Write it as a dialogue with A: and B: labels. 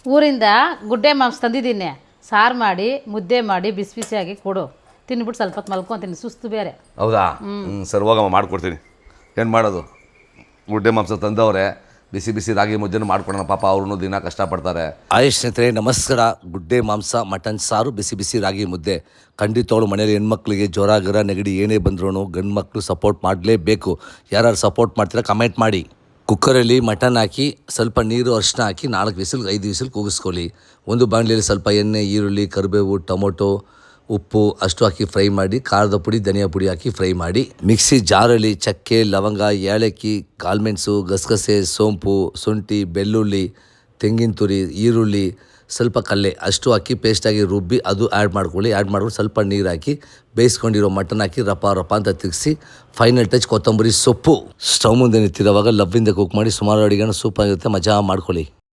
A: ಊರಿಂದ ಗುಡ್ಡೆ ಮಾಂಸ ತಂದಿದ್ದೀನಿ, ಸಾರು ಮಾಡಿ ಮುದ್ದೆ ಮಾಡಿ ಬಿಸಿ ಬಿಸಿಯಾಗಿ ಕೊಡು, ತಿನ್ಬಿಟ್ಟು ಸ್ವಲ್ಪ ಹೊತ್ತು ಮಲ್ಕೊತೀನಿ, ಸುಸ್ತು ಬೇರೆ.
B: ಹೌದಾ? ಸರ್ ಹೋಗಮ್ಮ ಮಾಡಿಕೊಡ್ತೀನಿ. ಏನು ಮಾಡೋದು, ಗುಡ್ಡೆ ಮಾಂಸ ತಂದವ್ರೆ, ಬಿಸಿ ಬಿಸಿ ರಾಗಿ ಮುದ್ದೆನೂ ಮಾಡ್ಕೊಡೋಣ, ಪಾಪ ಅವ್ರೂ ದಿನ ಕಷ್ಟಪಡ್ತಾರೆ.
C: ಆಯುಷ್ ಸ್ನೇಹಿತರೆ ನಮಸ್ಕಾರ. ಗುಡ್ಡೆ ಮಾಂಸ, ಮಟನ್ ಸಾರು, ಬಿಸಿ ಬಿಸಿ ರಾಗಿ ಮುದ್ದೆ. ಖಂಡಿತವಳು ಮನೇಲಿ ಹೆಣ್ಮಕ್ಳಿಗೆ ಜ್ವರ ಗಿರ ನೆಗಡಿ ಏನೇ ಬಂದ್ರೂ ಗಂಡು ಮಕ್ಕಳು ಸಪೋರ್ಟ್ ಮಾಡಲೇಬೇಕು. ಯಾರು ಸಪೋರ್ಟ್ ಮಾಡ್ತೀರಾ ಕಮೆಂಟ್ ಮಾಡಿ. ಕುಕ್ಕರಲ್ಲಿ ಮಟನ್ ಹಾಕಿ ಸ್ವಲ್ಪ ನೀರು ಅರಿಶಿನ ಹಾಕಿ 4 ವಿಸಿಲ್ 5 ವಿಸಿಲ್ ಕೂಗಿಸ್ಕೊಳ್ಳಿ. ಒಂದು ಬಾಣಲೆಯಲ್ಲಿ ಸ್ವಲ್ಪ ಎಣ್ಣೆ, ಈರುಳ್ಳಿ, ಕರಿಬೇವು, ಟೊಮೊಟೊ, ಉಪ್ಪು ಅಷ್ಟು ಹಾಕಿ ಫ್ರೈ ಮಾಡಿ, ಖಾರದ ಪುಡಿ, ಧನಿಯಾ ಪುಡಿ ಹಾಕಿ ಫ್ರೈ ಮಾಡಿ, ಮಿಕ್ಸಿ ಜಾರಲ್ಲಿ ಚಕ್ಕೆ, ಲವಂಗ, ಏಲಕ್ಕಿ, ಕಾಳುಮೆಣಸು, ಗಸಗಸೆ, ಸೋಂಪು, ಶುಂಠಿ, ಬೆಳ್ಳುಳ್ಳಿ, ತೆಂಗಿನ ತುರಿ, ಈರುಳ್ಳಿ, ಸ್ವಲ್ಪ ಕಲ್ಲೆ ಅಷ್ಟು ಹಾಕಿ ಪೇಸ್ಟಾಗಿ ರುಬ್ಬಿ ಅದು ಆ್ಯಡ್ ಮಾಡ್ಕೊಳ್ಳಿ. ಆ್ಯಡ್ ಮಾಡ್ಕೊಂಡು ಸ್ವಲ್ಪ ನೀರು ಹಾಕಿ ಬೇಯಿಸ್ಕೊಂಡಿರೋ ಮಟನ್ ಹಾಕಿ ರಪ ರಪ ಅಂತ ತಿರುಗಿಸಿ, ಫೈನಲ್ ಟಚ್ ಕೊತ್ತಂಬರಿ ಸೊಪ್ಪು. ಸ್ಟವ್ ಮುಂದೆ ನಿಂತಿರೋವಾಗ ಲವ್ವಿಂದ ಕುಕ್ ಮಾಡಿ ಸುಮಾರು ಅಡಿಗೆನ ಸೂಪರ್ ಆಗಿರುತ್ತೆ, ಮಜಾ ಮಾಡ್ಕೊಳ್ಳಿ.